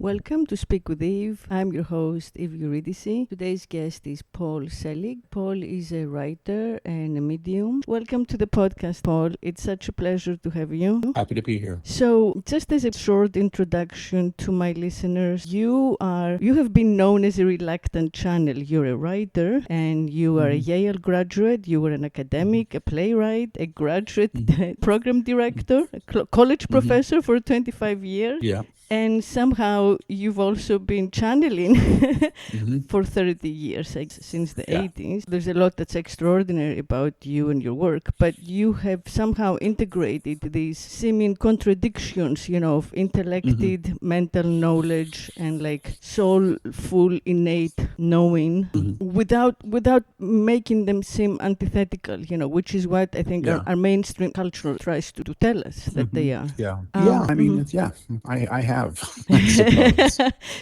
Welcome to Speak with Eve. I'm your host, Eve Eurydice. Today's guest is Paul Selig. Paul is a writer and a medium. Welcome to the podcast, Paul. It's such a pleasure to have you. Happy to be here. So, just as a short introduction to my listeners, you have been known as a reluctant channel. You're a writer and you are a Yale graduate. You were an academic, a playwright, a graduate program director, a college professor for 25 years. Yeah. And somehow you've also been channeling for 30 years, since the 80s. There's a lot that's extraordinary about you and your work, but you have somehow integrated these seeming contradictions, of intellected mental knowledge and like soulful, innate knowing without making them seem antithetical, which is what I think our mainstream culture tries to tell us that they are. I have. I suppose.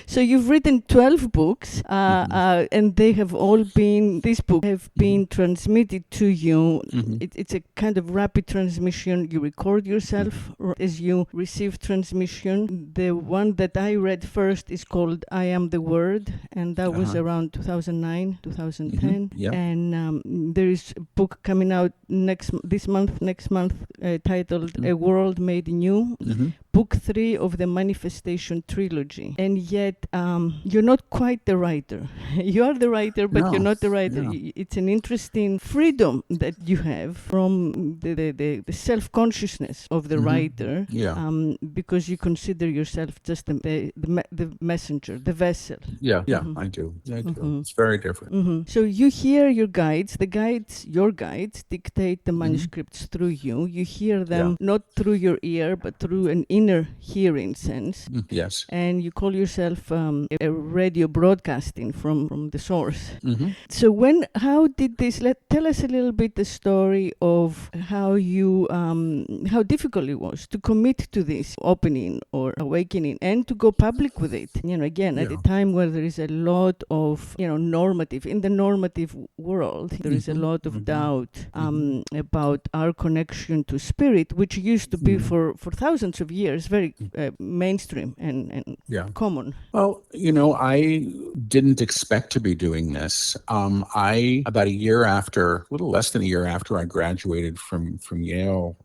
So you've written 12 books, and they have all been, these books have been transmitted to you. It's a kind of rapid transmission. You record yourself as you receive transmission. The one that I read first is called I Am the Word, and that was around 2009, 2010. And there is a book coming out next month, titled A World Made New. Book 3 of the Manifestation Trilogy. And yet, you're not quite the writer. You are the writer, but you're not the writer. No. It's an interesting freedom that you have from the self-consciousness of the writer, because you consider yourself just the messenger, the vessel. I do. It's very different. So you hear your guides. Your guides dictate the manuscripts through you. You hear them not through your ear, but through an inner hearing sense. Yes. And you call yourself a radio broadcasting from the source. So how did this, tell us a little bit the story of how difficult it was to commit to this opening or awakening and to go public with it. Again, at a time where there is a lot of, normative, in the normative world, there is a lot of doubt about our connection to spirit, which used to be for thousands of years very mainstream and common. Well, I didn't expect to be doing this. About a little less than a year after I graduated from Yale,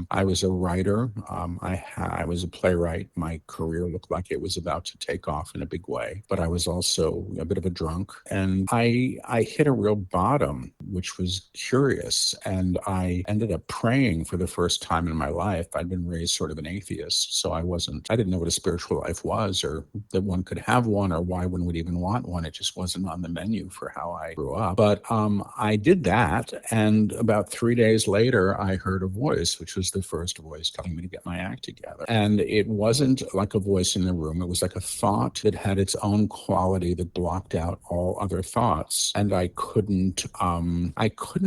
I was a writer. I was a playwright. My career looked like it was about to take off in a big way, but I was also a bit of a drunk. And I hit a real bottom, which was curious. And I ended up praying for the first time in my life. I'd been raised sort of an atheist. So I didn't know what a spiritual life was, or that one could have one, or why one would even want one. It just wasn't on the menu for how I grew up. But I did that. And about 3 days later, I heard a voice, which was the first voice telling me to get my act together. And it wasn't like a voice in the room. It was like a thought that had its own quality that blocked out all other thoughts. And I couldn't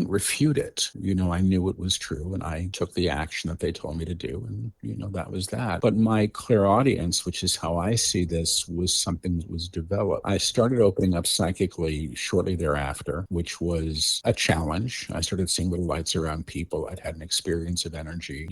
refute it. I knew it was true, and I took the action that they told me to do. And, that was that. But my clairaudience, which is how I see this, was something that was developed. I started opening up psychically shortly thereafter, which was a challenge. I started seeing little lights around people. I'd had an experience of energy,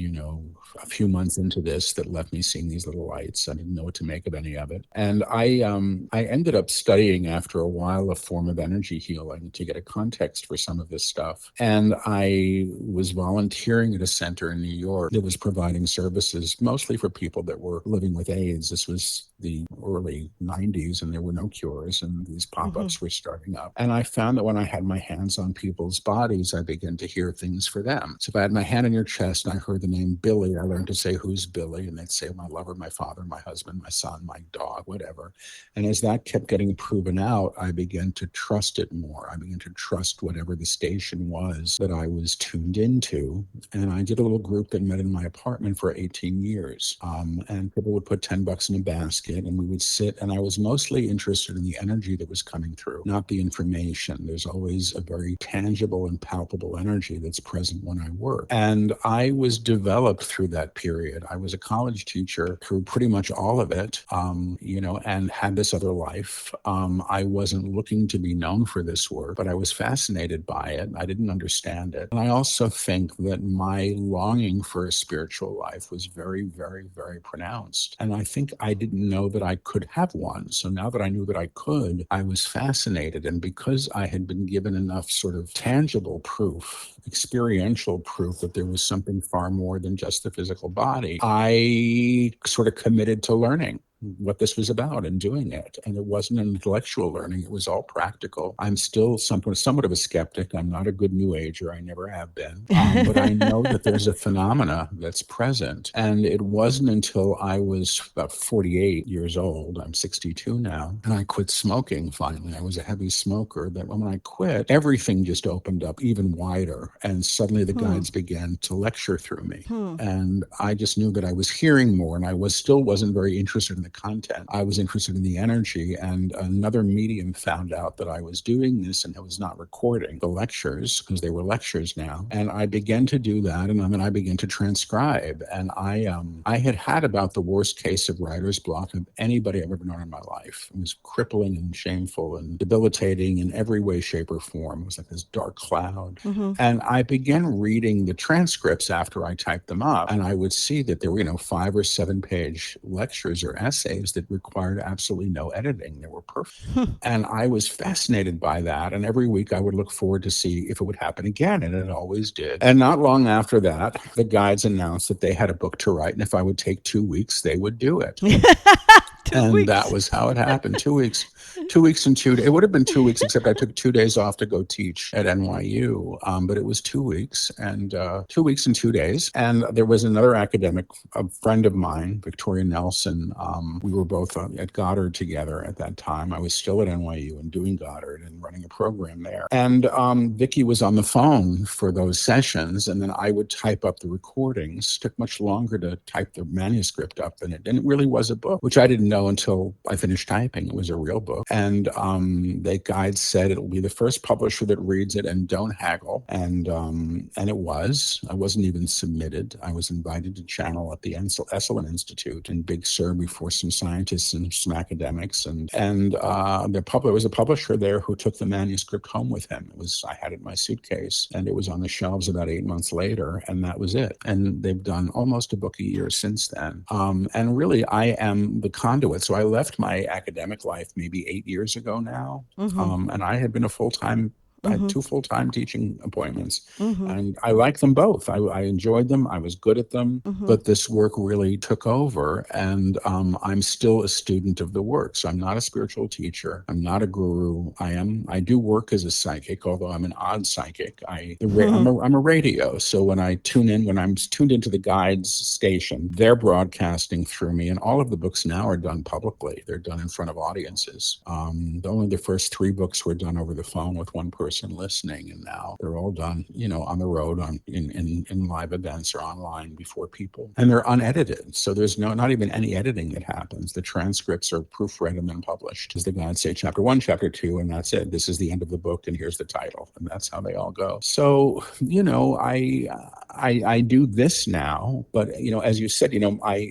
a few months into this that left me seeing these little lights. I didn't know what to make of any of it. And I ended up studying after a while a form of energy healing to get a context for some of this stuff. And I was volunteering at a center in New York that was providing services mostly for people that were living with AIDS. This was the early 90s, and there were no cures, and these pop-ups were starting up. And I found that when I had my hands on people's bodies, I began to hear things for them. So if I had my hand on your chest and I heard the name Billy, I learned to say, who's Billy? And they'd say, my lover, my father, my husband, my son, my dog, whatever. And as that kept getting proven out, I began to trust it more. I began to trust whatever the station was that I was tuned into. And I did a little group that met in my apartment for 18 years. And people would put $10 in a basket, and we would sit, and I was mostly interested in the energy that was coming through, not the information. There's always a very tangible and palpable energy that's present when I work. And I was developed through that period. I was a college teacher through pretty much all of it, and had this other life. I wasn't looking to be known for this work, but I was fascinated by it. I didn't understand it. And I also think that my longing for a spiritual life was very, very very, very pronounced. And I think I didn't know that I could have one. So now that I knew that I could, I was fascinated. And because I had been given enough sort of tangible proof, experiential proof that there was something far more than just the physical body, I sort of committed to learning what this was about and doing it. And it wasn't an intellectual learning. It was all practical. I'm still somewhat of a skeptic. I'm not a good New Ager. I never have been. But I know that there's a phenomena that's present. And it wasn't until I was about 48 years old, I'm 62 now, and I quit smoking finally. I was a heavy smoker, that when I quit, everything just opened up even wider. And suddenly the guides began to lecture through me. And I just knew that I was hearing more, and I wasn't very interested in the content. I was interested in the energy, and another medium found out that I was doing this and I was not recording the lectures because they were lectures now. And I began to do that, and then I began to transcribe. And I had about the worst case of writer's block of anybody I've ever known in my life. It was crippling and shameful and debilitating in every way, shape, or form. It was like this dark cloud. And I began reading the transcripts after I typed them up, and I would see that there were 5 or 7 page lectures or essays that required absolutely no editing. They were perfect. And I was fascinated by that. And every week I would look forward to see if it would happen again. And it always did. And not long after that, the guides announced that they had a book to write. And if I would take 2 weeks, they would do it. That was how it happened. 2 weeks. 2 weeks and 2 days. It would have been 2 weeks, except I took 2 days off to go teach at NYU. But it was 2 weeks, and 2 weeks and 2 days. And there was another academic, a friend of mine, Victoria Nelson. We were both at Goddard together at that time. I was still at NYU and doing Goddard and running a program there. And Vicky was on the phone for those sessions, and then I would type up the recordings. It took much longer to type the manuscript up than it, and it really was a book, which I didn't know until I finished typing. It was a real book. And the guide said it'll be the first publisher that reads it, and don't haggle. And it was. I wasn't even submitted. I was invited to channel at the Esalen Institute in Big Sur before some scientists and some academics. And there was a publisher there who took the manuscript home with him. I had it in my suitcase, and it was on the shelves about 8 months later, and that was it. And they've done almost a book a year since then. And really, I am the conduit. So I left my academic life maybe 8 years ago now. And I had been I had 2 full-time teaching appointments, and I liked them both. I enjoyed them. I was good at them, but this work really took over, and I'm still a student of the work. So I'm not a spiritual teacher. I'm not a guru. I do work as a psychic, although I'm an odd psychic. I'm a radio. So when I'm tuned into the guides station, they're broadcasting through me, and all of the books now are done publicly. They're done in front of audiences. Only the first 3 books were done over the phone with one person listening, and now they're all done, on the road, in live events or online before people, and they're unedited. So there's not even any editing that happens. The transcripts are proofread and then published. As the guides say, chapter 1, chapter 2, and that's it. This is the end of the book, and here's the title, and that's how they all go. So I do this now, but as you said,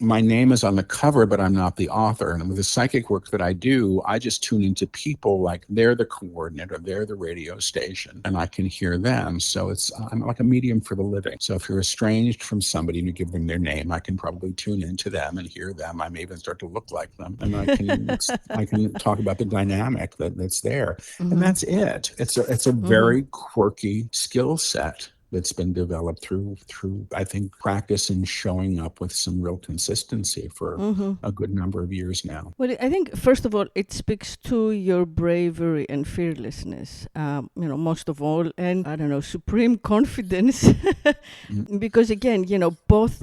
my name is on the cover, but I'm not the author. And with the psychic work that I do, I just tune into people like they're the coordinate or they're the radio station, and I can hear them. So I'm like a medium for the living. So if you're estranged from somebody and you give them their name, I can probably tune into them and hear them. I may even start to look like them, and I can talk about the dynamic that's there. And that's it. It's a very quirky skill set that's been developed through I think practice and showing up with some real consistency for a good number of years now. Well, I think first of all it speaks to your bravery and fearlessness, most of all, and I don't know, supreme confidence, because again, both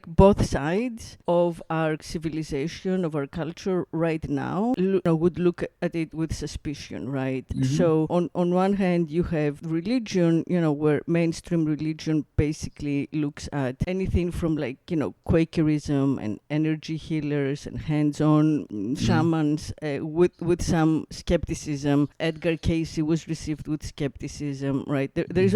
both sides of our civilization, of our culture right now, would look at it with suspicion, right? So on one hand you have religion, where mainstream religion basically looks at anything from Quakerism and energy healers and hands-on shamans with some skepticism. Edgar Cayce was received with skepticism, right? There is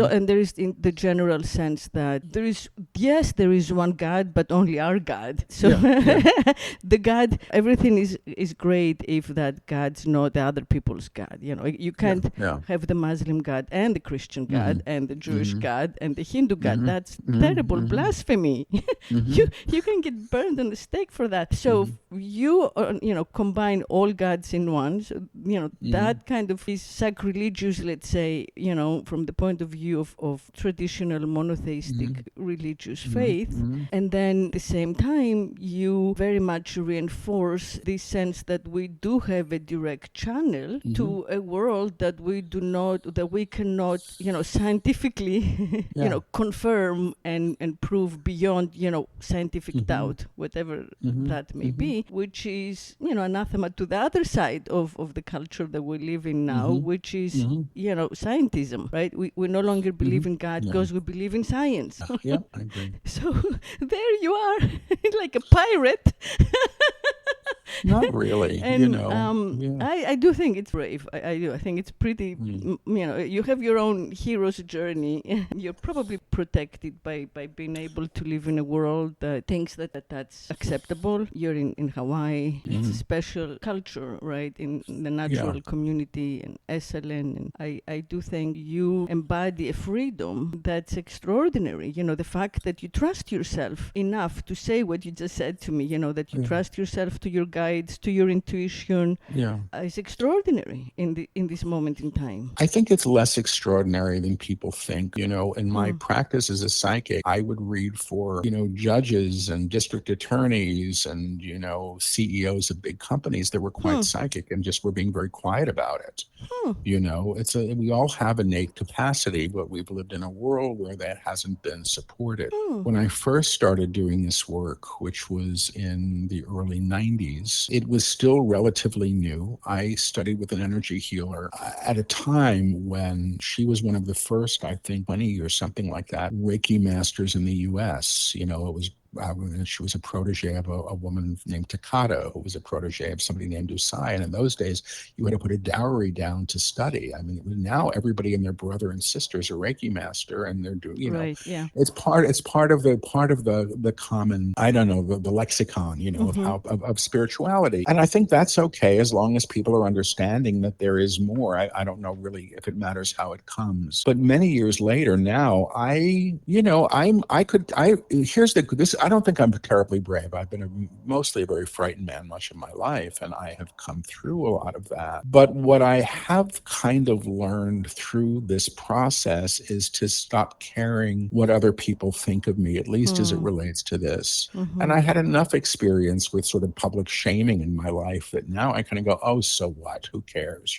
in the general sense that there is one God, but only our God. So the God, everything is great if that God's not the other people's God. You can't have the Muslim God and the Christian God and the Jewish God God and the Hindu God. That's terrible blasphemy. You can get burned on the stake for that. So you combine all gods in one. So, that kind of is sacrilegious, let's say, from the point of view of traditional monotheistic religious faith. And then at the same time, you very much reinforce this sense that we do have a direct channel to a world that we cannot, scientifically, confirm and prove beyond, scientific doubt, whatever that may be, which is, anathema to the other side of the culture that we live in now, which is, scientism, right? We no longer believe in God because we believe in science. Yeah, I agree. So there you are, like a pirate. Not really, And I do think it's brave. I do. I think it's pretty, you have your own hero's journey. You're probably protected by being able to live in a world that thinks that's acceptable. You're in Hawaii. It's a special culture, right, in the natural community and SLN. And I do think you embody a freedom that's extraordinary. The fact that you trust yourself enough to say what you just said to me, that you trust yourself to your guides, to your intuition, is extraordinary in this moment in time. I think it's less extraordinary than people think. In my practice as a psychic, I would read for, judges and district attorneys and, CEOs of big companies that were quite psychic and just were being very quiet about it. We all have innate capacity, but we've lived in a world where that hasn't been supported. When I first started doing this work, which was in the early 90s, it was still relatively new. I studied with an energy healer at a time when she was one of the first, I think, 20 or something like that, Reiki masters in the US. It was she was a protege of a woman named Takata, who was a protege of somebody named Usai. And in those days, you had to put a dowry down to study. I mean, now everybody and their brother and sister is a Reiki master, and they're doing, it's part of the common, I don't know, the lexicon, of spirituality. And I think that's okay as long as people are understanding that there is more. I don't know really if it matters how it comes. But many years later now, I don't think I'm terribly brave. I've been mostly a very frightened man much of my life, and I have come through a lot of that. But what I have kind of learned through this process is to stop caring what other people think of me, at least as it relates to this. And I had enough experience with sort of public shaming in my life that now I kind of go, oh, so what? Who cares?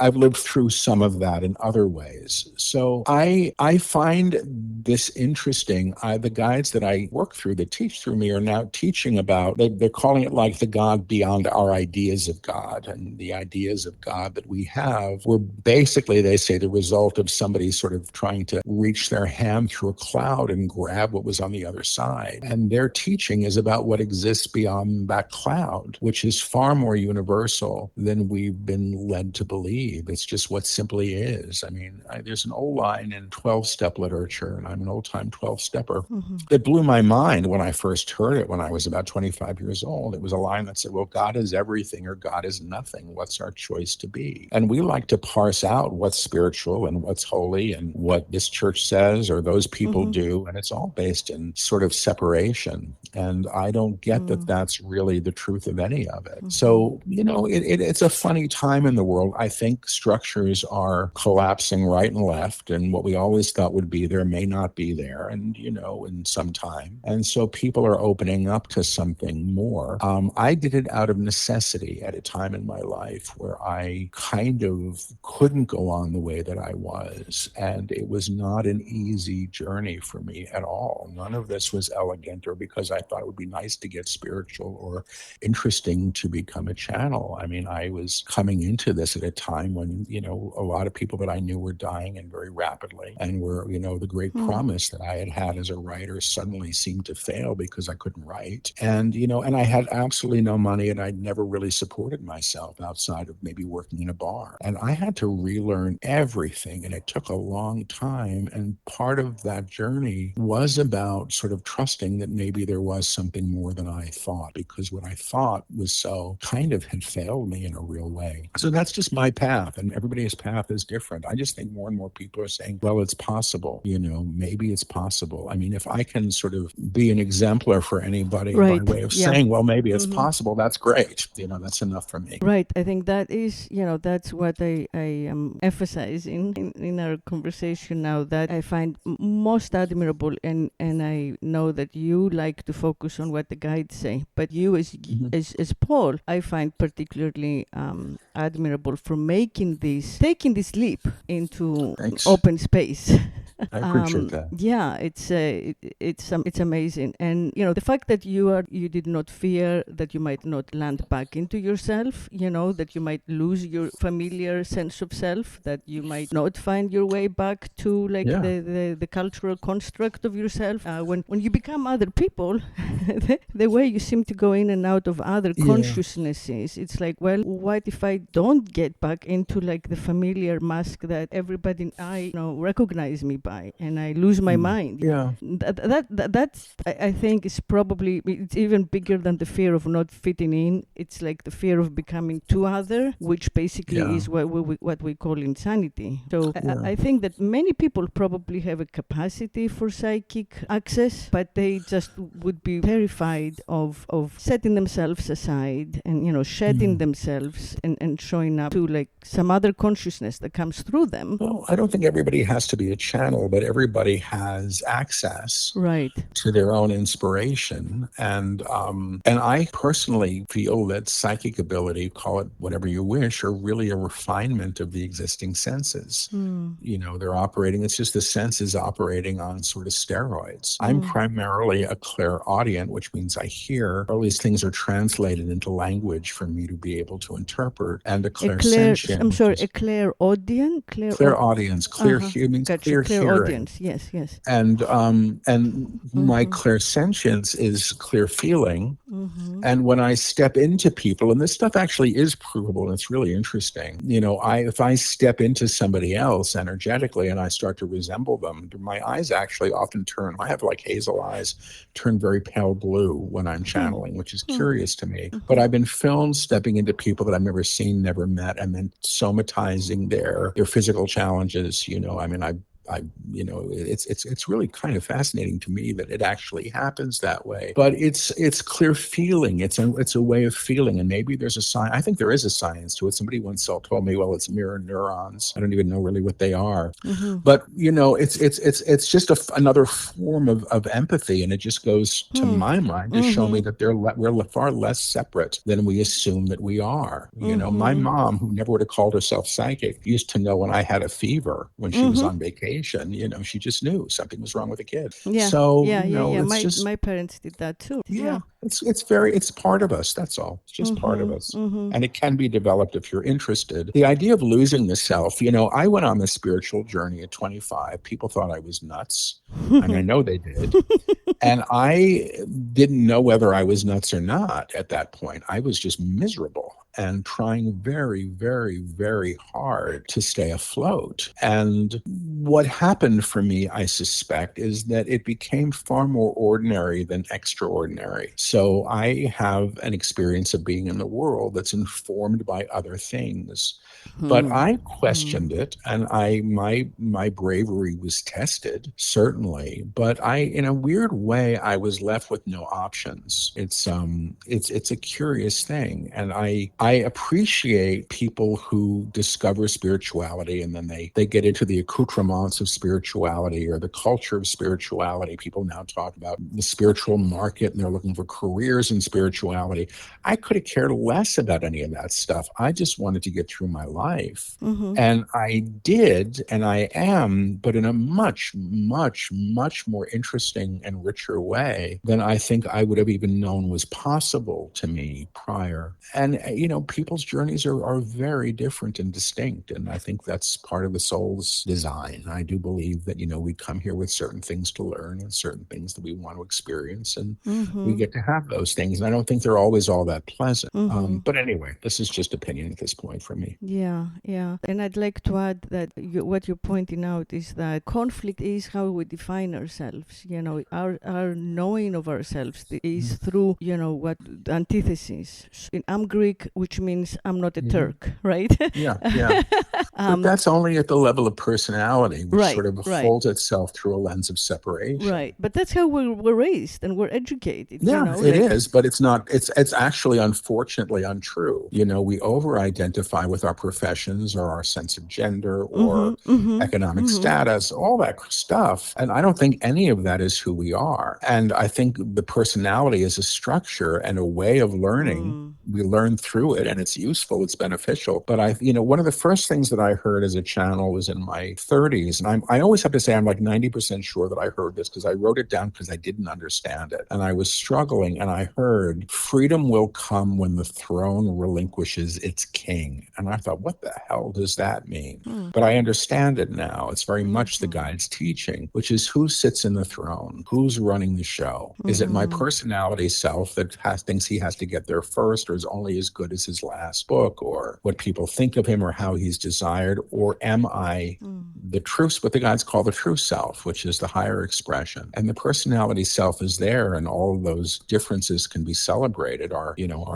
I've lived through some of that in other ways. So I find this interesting. The guides that I work through, that teach through me, are now teaching about, they're calling it like the God beyond our ideas of God. And the ideas of God that we have were basically, they say, the result of somebody sort of trying to reach their hand through a cloud and grab what was on the other side. And their teaching is about what exists beyond that cloud, which is far more universal than we've been led to believe. It's just what simply is. I mean, there's an old line in 12-step literature, and I'm an old-time 12-stepper, that blew my mind when I first heard it when I was about 25 years old. It was a line that said, well, God is everything or God is nothing. What's our choice to be? And we like to parse out what's spiritual and what's holy and what this church says or those people do. And it's all based in sort of separation. And I don't get that that's really the truth of any of it. So, it's a funny time in the world. I think structures are collapsing right and left. And what we always thought would be there may not be there. And, in some time. And so people are opening up to something more. I did it out of necessity at a time in my life where I kind of couldn't go on the way that I was. And it was not an easy journey for me at all. None of this was elegant or because I thought it would be nice to get spiritual or interesting to become a channel. I mean, I was coming into this at a time when, a lot of people that I knew were dying and very rapidly and were, the great promise that I had as a writer writer suddenly seemed to fail because I couldn't write. And, and I had absolutely no money, and I'd never really supported myself outside of maybe working in a bar. And I had to relearn everything, and it took a long time. And part of that journey was about sort of trusting that maybe there was something more than I thought, because what I thought was so kind of had failed me in a real way. So that's just my path, and everybody's path is different. I just think more and more people are saying, well, it's possible, maybe it's possible. I mean, if I can sort of be an exemplar for anybody by way of saying, well, maybe it's possible, that's great. That's enough for me. Right. I think that is, that's what I am emphasizing in our conversation now, that I find most admirable, and I know that you like to focus on what the guides say, but you as Paul, I find particularly admirable for taking this leap into open space. I appreciate that. Yeah, it's amazing, and the fact that you did not fear that you might not land back into yourself, that you might lose your familiar sense of self, that you might not find your way back to the cultural construct of yourself. When you become other people, the way you seem to go in and out of other consciousnesses, it's like, well, what if I don't get back into like the familiar mask that everybody I recognize me by, and I lose my mind? Yeah. That's I think is probably, it's even bigger than the fear of not fitting in. It's like the fear of becoming too other, which basically is what we call insanity. So I think that many people probably have a capacity for psychic access, but they just would be terrified of setting themselves aside and shedding themselves and showing up to like some other consciousness that comes through them. Well, I don't think everybody has to be a channel, but everybody has access to their own inspiration. And I personally feel that psychic ability, call it whatever you wish, are really a refinement of the existing senses. They're operating, it's just the senses operating on sort of steroids. I'm primarily a clairaudient, which means I hear, or at least things are translated into language for me to be able to interpret. And a clairsentient. A clairaudient? Clairaudience, clear means clear hearing. Yes. And my clairsentience is clear feeling. And when I step into people, and this stuff actually is provable, and it's really interesting. If I step into somebody else energetically and I start to resemble them, my eyes actually often turn. I have like hazel eyes, turn very pale blue when I'm channeling, which is curious to me. But I've been filmed stepping into people that I've never seen, never met, and then somatizing their physical challenges. It's really kind of fascinating to me that it actually happens that way. But it's clear feeling. It's a way of feeling, and maybe there's a science. I think there is a science to it. Somebody once told me, well, it's mirror neurons. I don't even know really what they are. But it's just another form of empathy, and it just goes to my mind to show me that we're far less separate than we assume that we are. My mom, who never would have called herself psychic, used to know when I had a fever when she was on vacation. She just knew something was wrong with the kid. So my parents did that too. It's part of us. That's all. It's just part of us. And it can be developed if you're interested. The idea of losing the self, I went on this spiritual journey at 25. People thought I was nuts. And I know they did. And I didn't know whether I was nuts or not at that point. I was just miserable and trying very, very, very hard to stay afloat. And what happened for me, I suspect, is that it became far more ordinary than extraordinary. So I have an experience of being in the world that's informed by other things. But I questioned it, and my bravery was tested, certainly. But in a weird way, I was left with no options. It's a curious thing, and I appreciate people who discover spirituality and then they get into the accoutrements of spirituality or the culture of spirituality. People now talk about the spiritual market, and they're looking for careers in spirituality. I could have cared less about any of that stuff. I just wanted to get through my life. And I did, and I am, but in a much, much, much more interesting and richer way than I think I would have even known was possible to me prior. And, people's journeys are very different and distinct. And I think that's part of the soul's design. I do believe that, we come here with certain things to learn and certain things that we want to experience. And we get to have those things. And I don't think they're always all that pleasant. But anyway, this is just opinion at this point for me. Yeah. And I'd like to add that what you're pointing out is that conflict is how we define ourselves. Our knowing of ourselves is through, what antithesis. I'm Greek, which means I'm not a Turk, right? Yeah. But that's only at the level of personality, which sort of holds itself through a lens of separation. Right. But that's how we're raised and we're educated. Yeah, it is, but it's not, it's actually unfortunately untrue. We over-identify with our professions or our sense of gender or economic status, all that stuff. And I don't think any of that is who we are. And I think the personality is a structure and a way of learning. We learn through it and it's useful, it's beneficial. But one of the first things that I heard as a channel was in my 30s. And I always have to say I'm like 90% sure that I heard this because I wrote it down because I didn't understand it. And I was struggling and I heard, freedom will come when the throne relinquishes its king. And I thought, what the hell does that mean? But I understand it now. It's very much the guide's teaching, which is who sits in the throne? Who's running the show? Is it my personality self that thinks he has to get there first or is only as good as his last book or what people think of him or how he's desired? Or am I the truth, what the guides call the true self, which is the higher expression? And the personality self is there, and all of those differences can be celebrated. Our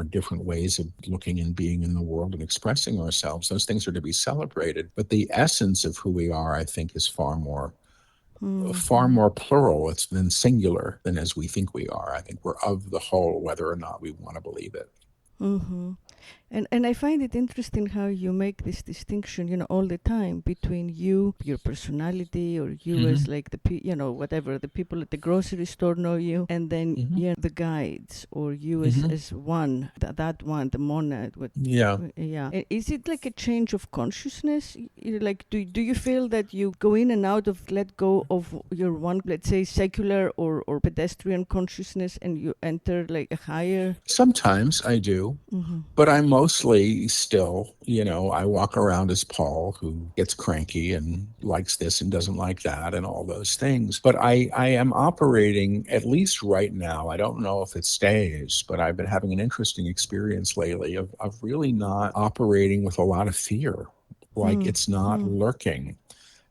different ways of looking and being in the world and expressing ourselves. Those things are to be celebrated. But the essence of who we are, I think, is far more plural than singular than as we think we are. I think we're of the whole, whether or not we want to believe it. And I find it interesting how you make this distinction, all the time between you, your personality, or you as like whatever, the people at the grocery store know you, and then the guides, or you as one, that one, the monad. Yeah. Is it like a change of consciousness? Like, do you feel that you go in and out of, let go of your one, let's say, secular or pedestrian consciousness, and you enter like a higher? Sometimes I do, but I'm mostly still, I walk around as Paul, who gets cranky and likes this and doesn't like that and all those things. But I am operating, at least right now, I don't know if it stays, but I've been having an interesting experience lately of really not operating with a lot of fear. Like it's not lurking.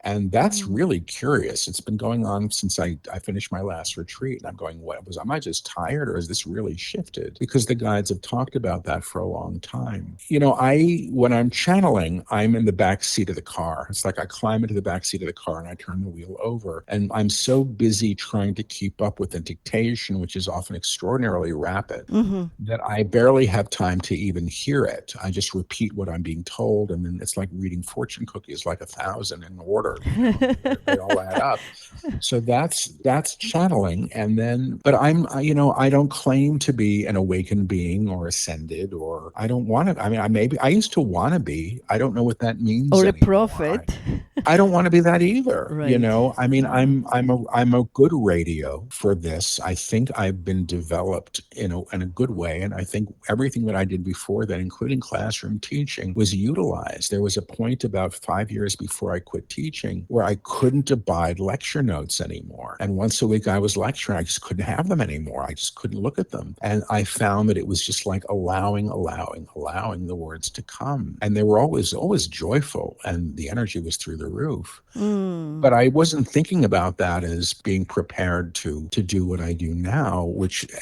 And that's really curious. It's been going on since I finished my last retreat. And I'm going, am I just tired or has this really shifted? Because the guides have talked about that for a long time. When I'm channeling, I'm in the back seat of the car. It's like I climb into the back seat of the car and I turn the wheel over. And I'm so busy trying to keep up with the dictation, which is often extraordinarily rapid, that I barely have time to even hear it. I just repeat what I'm being told. And then it's like reading fortune cookies, like 1,000 in order. They all add up. So that's channeling. And then, but I don't claim to be an awakened being or ascended, or I don't want to. I used to want to be. I don't know what that means. Or anymore. A prophet. I don't want to be that either. Right. I'm a good radio for this. I think I've been developed in a good way. And I think everything that I did before that, including classroom teaching, was utilized. There was a point about 5 years before I quit teaching where I couldn't abide lecture notes anymore. And once a week I was lecturing, I just couldn't have them anymore. I just couldn't look at them. And I found that it was just like allowing the words to come. And they were always joyful, and the energy was through the roof. But I wasn't thinking about that as being prepared to do what I do now,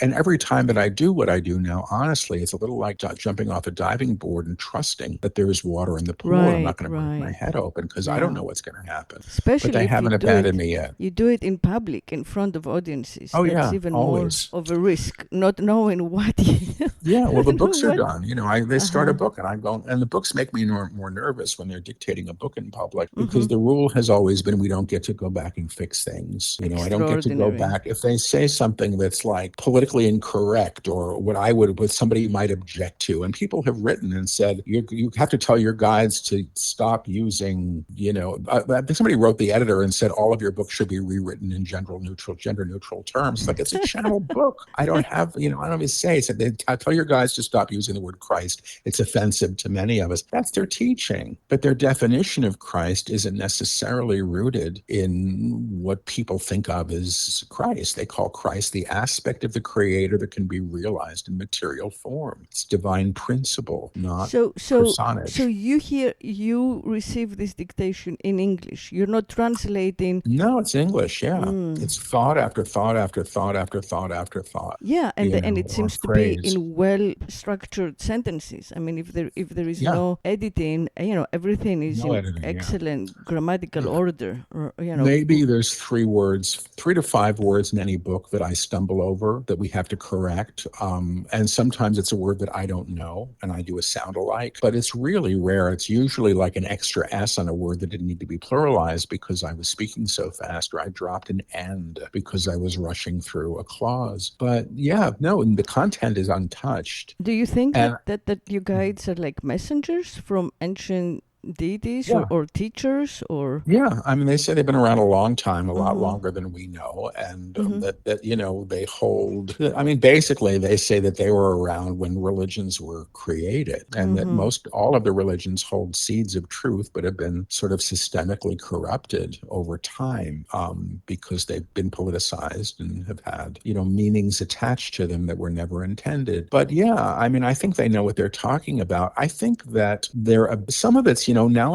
and every time that I do what I do now, honestly, it's a little like jumping off a diving board and trusting that there is water in the pool. Right, I'm not going to break my head open because I don't know what's going to happen. Especially but they haven't abandoned me yet. You do it in public, in front of audiences. Oh, That's even always more of a risk, not knowing what you... Yeah, well, the books are done. They start a book, and I go, and the books make me more nervous when they're dictating a book in public, because the rule has always been we don't get to go back and fix things. I don't get to go back. If they say something that's like politically incorrect or what somebody might object to, and people have written and said, you have to tell your guides to stop using, somebody wrote the editor and said all of your books should be rewritten in gender neutral terms. Like, it's a channel book. I don't even say it. So I tell your guys to stop using the word Christ. It's offensive to many of us. That's their teaching. But their definition of Christ isn't necessarily rooted in what people think of as Christ. They call Christ the aspect of the Creator that can be realized in material form. It's divine principle, not personage. So you receive this dictation in English. You're not translating. No, it's English. Yeah, it's thought after thought after thought after thought after thought. Yeah, and it seems to be in well structured sentences. I mean, if there is no editing, everything is in excellent grammatical order. Maybe there's 3 to 5 words in any book that I stumble over that we have to correct. And sometimes it's a word that I don't know and I do a sound alike, but it's really rare. It's usually like an extra S on a word that didn't need to be pluralized because I was speaking so fast, or I dropped an end because I was rushing through a clause. But the content is untouched. Do you think that you guides are like messengers from ancient deities or teachers? Or I mean, they say they've been around a long time, a lot longer than we know, and that they hold, I mean, basically they say that they were around when religions were created, and that all of the religions hold seeds of truth but have been sort of systemically corrupted over time, because they've been politicized and have had meanings attached to them that were never intended. But I mean, I think they know what they're talking about. I think that some of it's now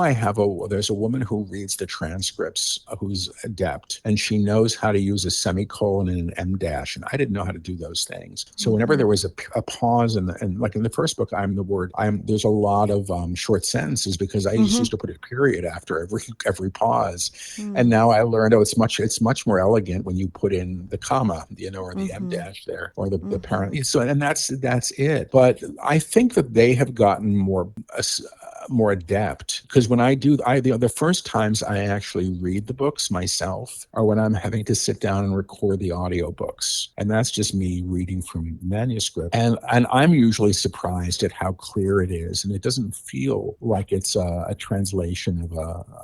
there's a woman who reads the transcripts, who's adept, and she knows how to use a semicolon and an em dash, and I didn't know how to do those things. So whenever there was a pause and like in the first book, there's a lot of short sentences because I used to put a period after every pause, and now I learned it's much more elegant when you put in the comma, or the em dash there, or the parent. So and that's it. But I think that they have gotten more adept, because when the first times I actually read the books myself are when I'm having to sit down and record the audiobooks, and that's just me reading from manuscript, and I'm usually surprised at how clear it is, and it doesn't feel like it's a translation of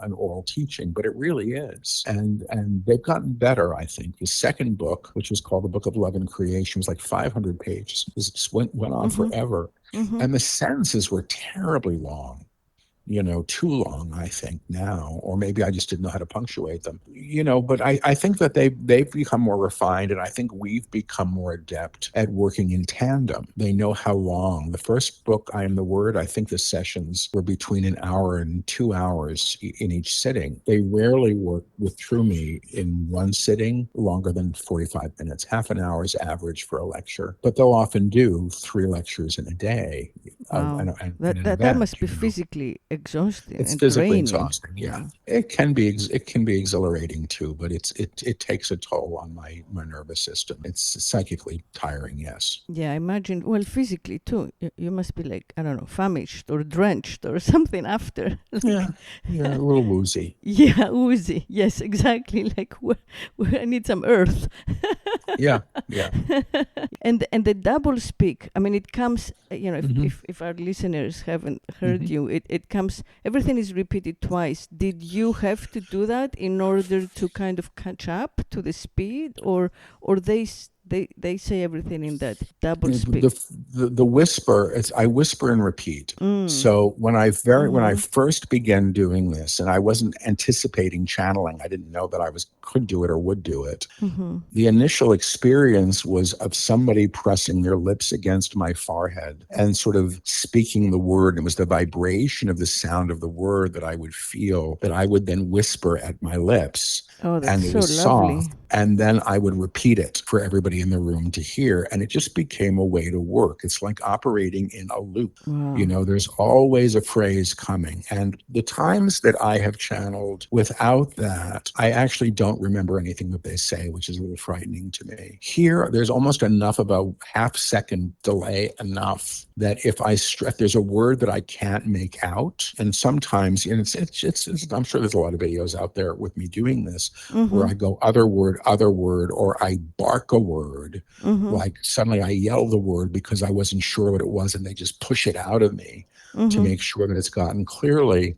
an oral teaching, but it really is, and they've gotten better. I think the second book, which was called The Book of Love and Creation, was like 500 pages. It just went on forever, and the sentences were terribly long. Too long, I think now, or maybe I just didn't know how to punctuate them, but I think that they've become more refined, and I think we've become more adept at working in tandem. They know how long. The first book, I Am the Word, I think the sessions were between an hour and 2 hours in each sitting. They rarely work through me in one sitting longer than 45 minutes. Half an hour is average for a lecture, but they'll often do 3 lectures in a day. Wow. That must be physically exhausting. It's and physically draining. exhausting. Yeah, it can be exhilarating too, but it takes a toll on my nervous system. It's psychically tiring. Yes. Yeah, I imagine. Well, physically too. You must be like, I don't know, famished or drenched or something after. Yeah, a little woozy. Yeah, woozy. Yes, exactly. Like I need some earth. Yeah. And the double speak. I mean, it comes. If our listeners haven't heard you, it comes. Everything is repeated twice. Did you have to do that in order to kind of catch up to the speed, or they say everything in that double speak? The whisper. I whisper and repeat. So when I first began doing this, and I wasn't anticipating channeling, I didn't know that I could do it or would do it. The initial experience was of somebody pressing their lips against my forehead and sort of speaking the word. It was the vibration of the sound of the word that I would feel, that I would then whisper at my lips. Oh, that's and it so was lovely. soft. And then I would repeat it for everybody in the room to hear. And it just became a way to work. It's like operating in a loop. Wow. There's always a phrase coming. And the times that I have channeled without that, I actually don't remember anything that they say, which is a little frightening to me. Here, there's almost enough of a half-second delay, enough that if there's a word that I can't make out, and sometimes, and it's I'm sure there's a lot of videos out there with me doing this, where I go other word, or I bark a word, like suddenly I yell the word because I wasn't sure what it was, and they just push it out of me to make sure that it's gotten clearly.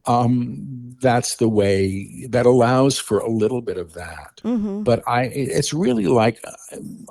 that's the way that allows for a little bit of that. But it's really like,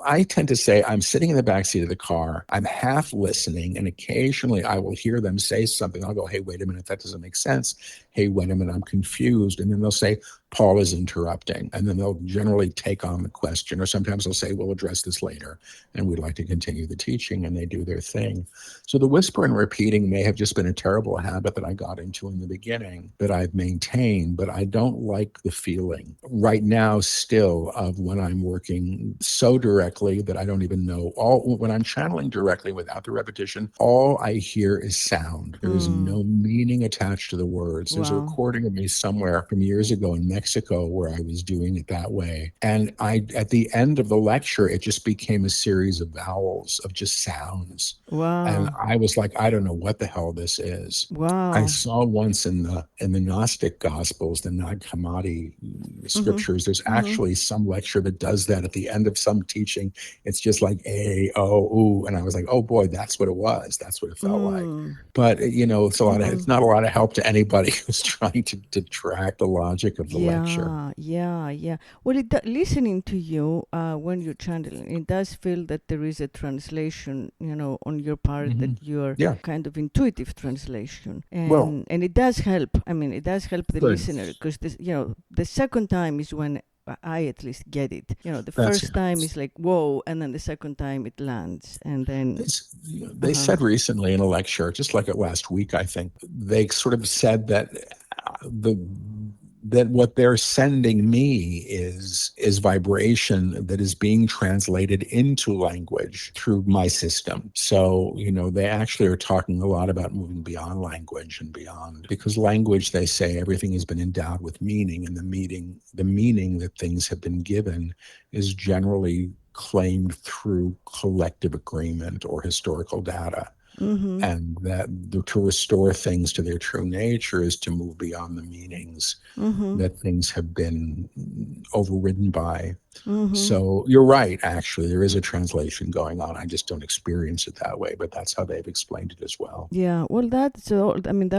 I tend to say I'm sitting in the backseat of the car, I'm half listening, and occasionally I will hear them say something. I'll go, hey, wait a minute, that doesn't make sense. Hey, wait a minute, I'm confused. And then they'll say, Paul is interrupting. And then they'll generally take on the question, or sometimes they'll say, we'll address this later, and we'd like to continue the teaching, and they do their thing. So the whisper and repeating may have just been a terrible habit that I got into in the beginning that I've maintained, but I don't like the feeling right now still of when I'm working so directly that I don't even know. When I'm channeling directly without the repetition, all I hear is sound. There is no meaning attached to the words. There's a recording of me somewhere from years ago in Mexico where I was doing it that way. And at the end of the lecture, it just became a series of vowels of just sounds. Wow. And I was like, I don't know what the hell this is. Wow. I saw once in the Gnostic Gospels, the Nag Hammadi scriptures, there's actually some lecture that does that at the end of some teaching. It's just like A, O, ooh. And I was like, oh boy, that's what it was. That's what it felt like. But it's not a lot of help to anybody who's trying to track the logic of the lecture. Yeah. Well, listening to you when you're channeling, it does feel that there is a translation, on your part, that you're kind of intuitive translation, and it does help. I mean, it does help the listener, because the second time is when I at least get it. The first time is like, whoa, and then the second time it lands. And then they said recently in a lecture, just like it last week, I think, they sort of said that that what they're sending me is vibration that is being translated into language through my system. So, they actually are talking a lot about moving beyond language and beyond, because language, they say, everything has been endowed with meaning, and the meaning that things have been given is generally claimed through collective agreement or historical data. And that to restore things to their true nature is to move beyond the meanings that things have been overridden by. So you're right, actually, there is a translation going on. I just don't experience it that way, but that's how they've explained it as well. Yeah, well, that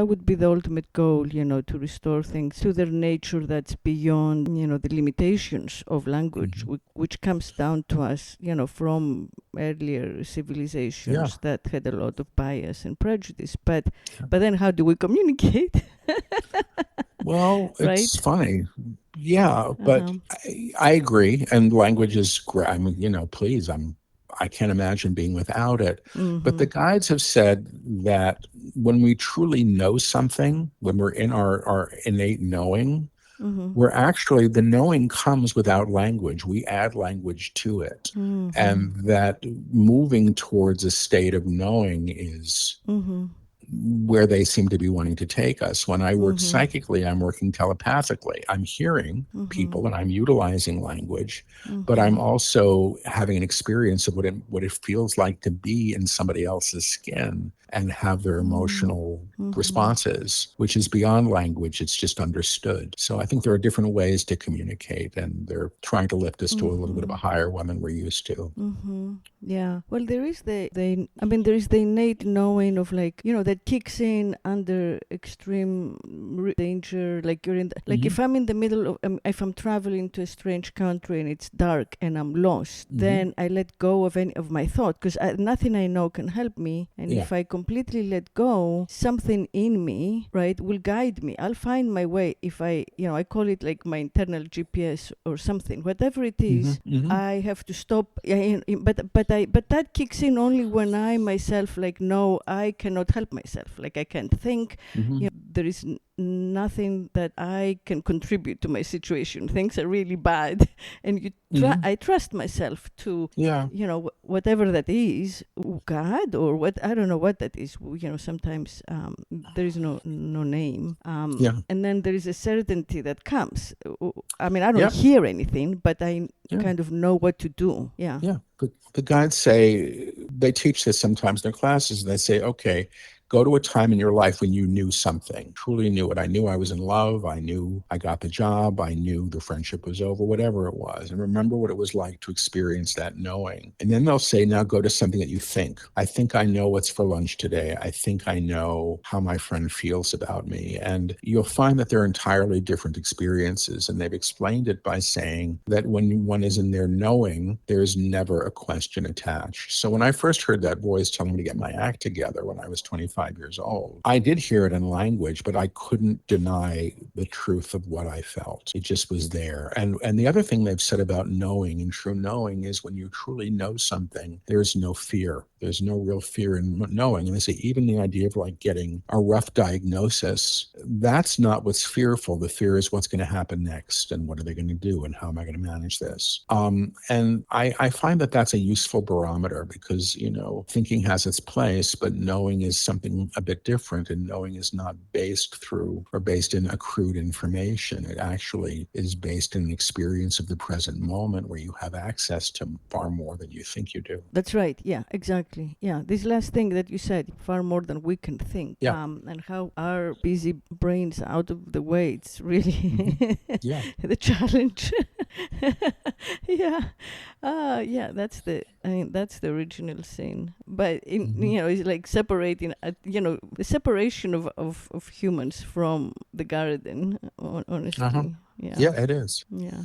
would be the ultimate goal, to restore things to their nature that's beyond, the limitations of language, which comes down to us, from earlier civilizations that had a lot of bias and prejudice. But then how do we communicate? Well, it's funny. Yeah, but I agree. And language is great. I mean, please, I can't imagine being without it. But the guides have said that when we truly know something, when we're in our innate knowing, we're actually, the knowing comes without language. We add language to it. And that moving towards a state of knowing is where they seem to be wanting to take us. When I work psychically, I'm working telepathically. I'm hearing people and I'm utilizing language, but I'm also having an experience of what it feels like to be in somebody else's skin and have their emotional responses, which is beyond language. It's just understood. So I think there are different ways to communicate, and they're trying to lift us to a little bit of a higher one than we're used to. Yeah. Well, there is there is the innate knowing of, like, that kicks in under extreme danger. Like you're in, if I'm in the middle of, if I'm traveling to a strange country and it's dark and I'm lost, then I let go of any of my thought, because nothing I know can help me. And if I completely let go, something in me, right, will guide me. I'll find my way. If I call it like my internal GPS or something, whatever it is, I have to stop. But that kicks in only when I myself, like, know I cannot help myself. Like, I can't think. There is nothing that I can contribute to my situation. Things are really bad, and I trust myself to, whatever that is, God or what, I don't know what that is. Sometimes there is no name. And then there is a certainty that comes. I mean, I don't hear anything, but I kind of know what to do. Yeah. The guides say, they teach this sometimes in their classes, and they say, okay, go to a time in your life when you knew something, truly knew it. I knew I was in love. I knew I got the job. I knew the friendship was over, whatever it was. And remember what it was like to experience that knowing. And then they'll say, now go to something that you think. I think I know what's for lunch today. I think I know how my friend feels about me. And you'll find that they're entirely different experiences. And they've explained it by saying that when one is in their knowing, there's never a question attached. So when I first heard that voice telling me to get my act together when I was 25 years old, I did hear it in language, but I couldn't deny the truth of what I felt. It just was there. And the other thing they've said about knowing and true knowing is when you truly know something, there's no fear. There's no real fear in knowing. And they say even the idea of like getting a rough diagnosis, that's not what's fearful. The fear is what's going to happen next and what are they going to do and how am I going to manage this? And I find that that's a useful barometer because, you know, thinking has its place, but knowing is something a bit different, and knowing is not based through or based in accrued information. It actually is based in an experience of the present moment where you have access to far more than you think you do. That's right. Yeah, exactly. Yeah, this last thing that you said, far more than we can think. Yeah. And how our busy brains out of the way, it's really Yeah. the challenge. Yeah. Yeah, that's the original sin. But you know, it's like separating, you know, the separation of humans from the garden, honestly. Yeah, it is. Yeah.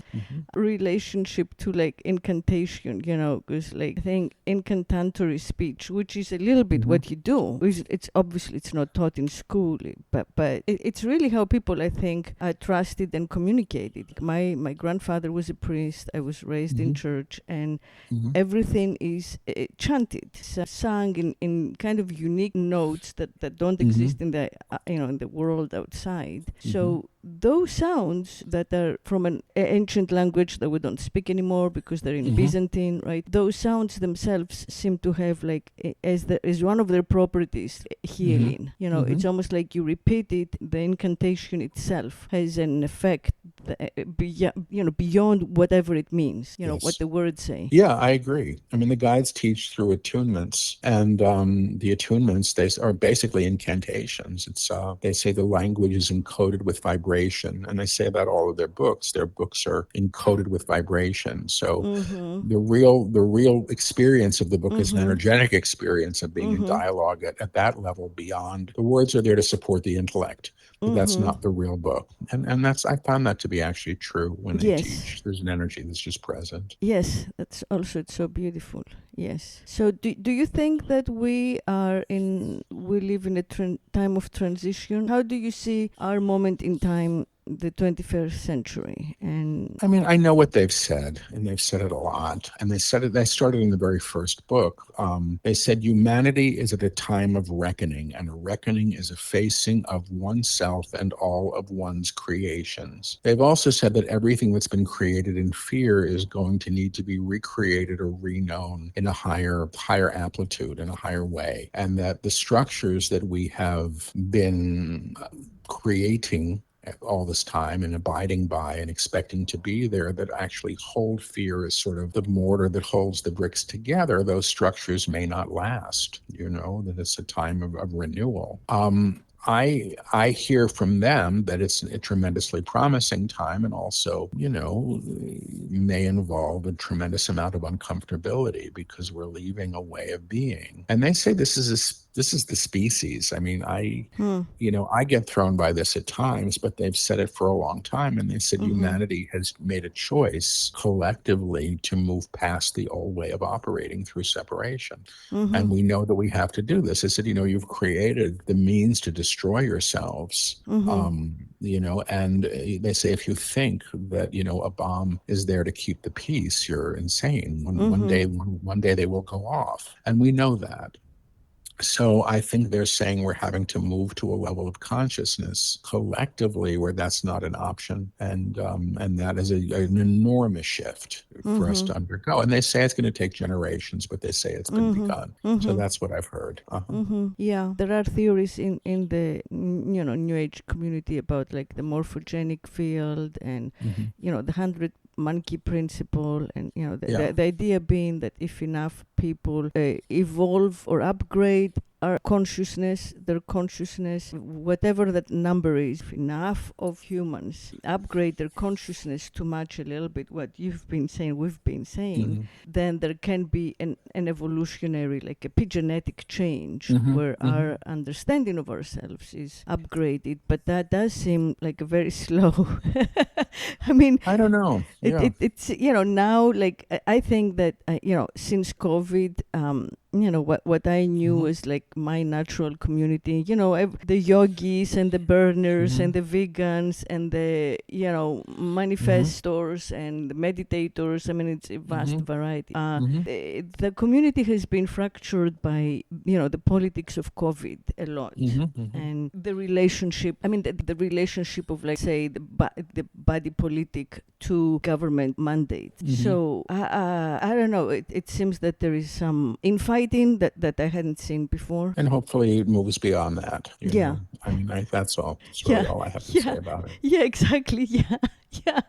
Relationship to like incantation, you know, because like I think incantatory speech, which is a little bit what you do, it's obviously it's not taught in school, but it's really how people, I think, trusted and communicated. My grandfather was a priest. I was raised in church, and everything is chanted, sung in kind of unique notes that don't exist in the you know, in the world outside. So those sounds that are from an ancient language that we don't speak anymore because they're in Byzantine, right? Those sounds themselves seem to have like as one of their properties healing. You know, it's almost like you repeat it. The incantation itself has an effect, beyond whatever it means. You know what the words say. Yeah, I agree. I mean, the guides teach through attunements, and the attunements they are basically incantations. It's they say the language is encoded with vibration, and they say about all of their books are encoded with vibration. So the real experience of the book is an energetic experience of being in dialogue at that level beyond. The words are there to support the intellect, but that's not the real book. And that's, I found that to be actually true when they teach. There's an energy that's just present. Yes, that's also, it's so beautiful. Yes. So do you think that we live in a time of transition? How do you see our moment in time, the 21st century? And I mean, I know what they've said, and they've said it a lot. And they started in the very first book. They said humanity is at a time of reckoning, and a reckoning is a facing of oneself and all of one's creations. They've also said that everything that's been created in fear is going to need to be recreated or reknown in a higher amplitude, in a higher way. And that the structures that we have been creating all this time and abiding by and expecting to be there, that actually hold fear as sort of the mortar that holds the bricks together, those structures may not last, you know, that it's a time of renewal. I hear from them that it's a tremendously promising time, and also, you know, may involve a tremendous amount of uncomfortability because we're leaving a way of being. And they say this is the species. I mean, I get thrown by this at times, but they've said it for a long time. And they said humanity has made a choice collectively to move past the old way of operating through separation. And we know that we have to do this. They said, you know, you've created the means to destroy yourselves. You know, and they say if you think that, you know, a bomb is there to keep the peace, you're insane. One day they will go off. And we know that. So I think they're saying we're having to move to a level of consciousness collectively where that's not an option. And that is an enormous shift for us to undergo. And they say it's going to take generations, but they say it's been begun. So that's what I've heard. Yeah, there are theories in the, you know, New Age community about like the morphogenic field and, you know, the 100 monkey principle, and, you know, the idea being that if enough people evolve or upgrade our consciousness, their consciousness, whatever that number is, if enough of humans upgrade their consciousness to match a little bit what you've been saying, we've been saying, then there can be an evolutionary, like epigenetic change where our understanding of ourselves is upgraded. But that does seem like a very slow. I mean, I don't know. Yeah. It's, now, like, I think that, since COVID, what I knew was like my natural community, the yogis and the burners and the vegans and the, manifestors and the meditators. I mean, it's a vast variety. The community has been fractured by, the politics of COVID a lot. And the relationship, the relationship of, like, say, the body politic to government mandate. So, I don't know, it seems that there is some infighting that I hadn't seen before. And hopefully it moves beyond that. Yeah. Know? I mean, that's all. That's really all I have to say about it. Yeah, exactly. Yeah. Yeah.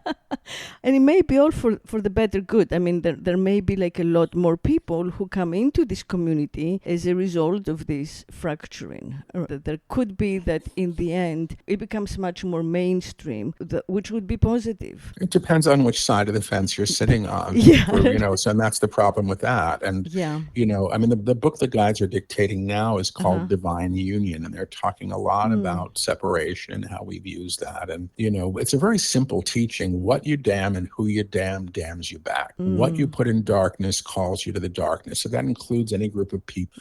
And it may be all for the better good. I mean, there may be like a lot more people who come into this community as a result of this fracturing. There could be that in the end, it becomes much more mainstream, which would be positive. It depends on which side of the fence you're sitting on. So and that's the problem with that. And, the book the guides are dictating now is called Divine Union. And they're talking a lot about separation and how we've used that. And, it's a very simple teaching. What you damn and who you damn damns you back. What you put in darkness calls you to the darkness. So that includes any group of people.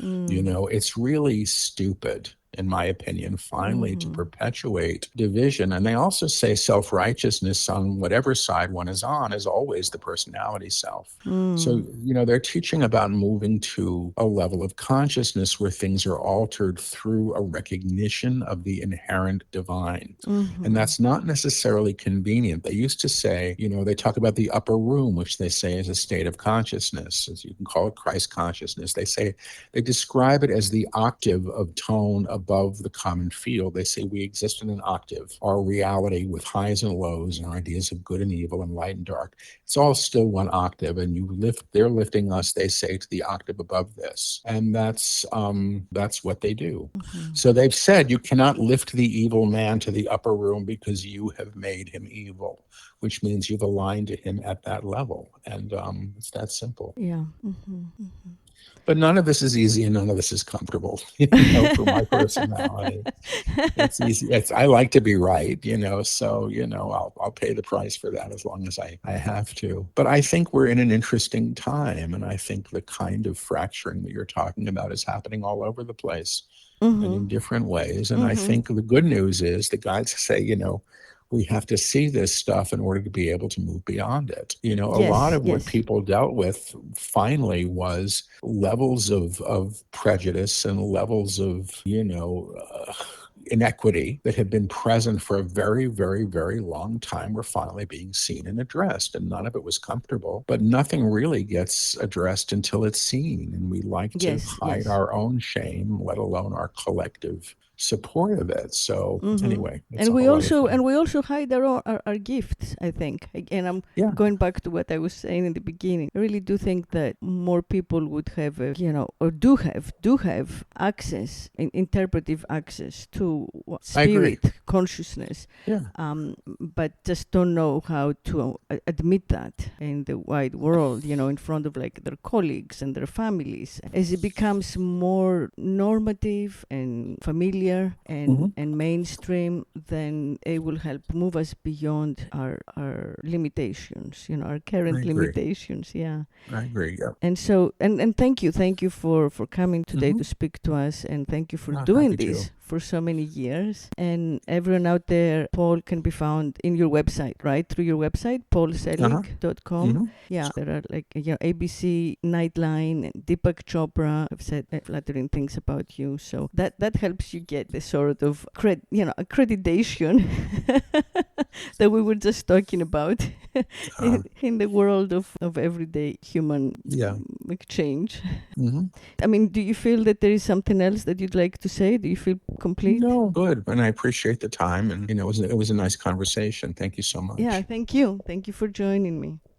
It's really stupid, in my opinion, finally, to perpetuate division. And they also say self-righteousness on whatever side one is on is always the personality self. So, they're teaching about moving to a level of consciousness where things are altered through a recognition of the inherent divine. And that's not necessarily convenient. They used to say, they talk about the upper room, which they say is a state of consciousness, as you can call it Christ consciousness. They describe it as the octave of tone above the common field. They say we exist in an octave. Our reality with highs and lows and our ideas of good and evil and light and dark, it's all still one octave. And they're lifting us, they say, to the octave above this. And that's what they do. So they've said you cannot lift the evil man to the upper room because you have made him evil, which means you've aligned to him at that level. And it's that simple. Yeah. But none of this is easy and none of this is comfortable, for my personality. It's easy. I like to be right, so, I'll pay the price for that as long as I have to. But I think we're in an interesting time. And I think the kind of fracturing that you're talking about is happening all over the place and in different ways. And I think the good news is the guides say, we have to see this stuff in order to be able to move beyond it. A lot of what people dealt with finally was levels of prejudice and levels of, inequity that had been present for a very, very, very long time were finally being seen and addressed. And none of it was comfortable, but nothing really gets addressed until it's seen. And we like to hide our own shame, let alone our collective support of it. So anyway, and we also hide our gifts, I think. Again, I'm going back to what I was saying in the beginning. I really do think that more people would have or do have access, interpretive access to spirit consciousness, but just don't know how to admit that in the wide world, in front of like their colleagues and their families. As it becomes more normative and familiar and mainstream, then it will help move us beyond our limitations, our current limitations. Yeah, I agree. Yeah. And so, and thank you for coming today to speak to us, and thank you for doing this for so many years. And everyone out there, Paul can be found in your website, right? Through your website, paulselig.com. Yeah, there are like ABC, Nightline, and Deepak Chopra have said flattering things about you. So that helps you get the sort of accreditation that we were just talking about in the world of everyday human exchange. I mean, do you feel that there is something else that you'd like to say? Do you feel complete? No, good. And I appreciate the time. And, it was a nice conversation. Thank you so much. Yeah, thank you. Thank you for joining me.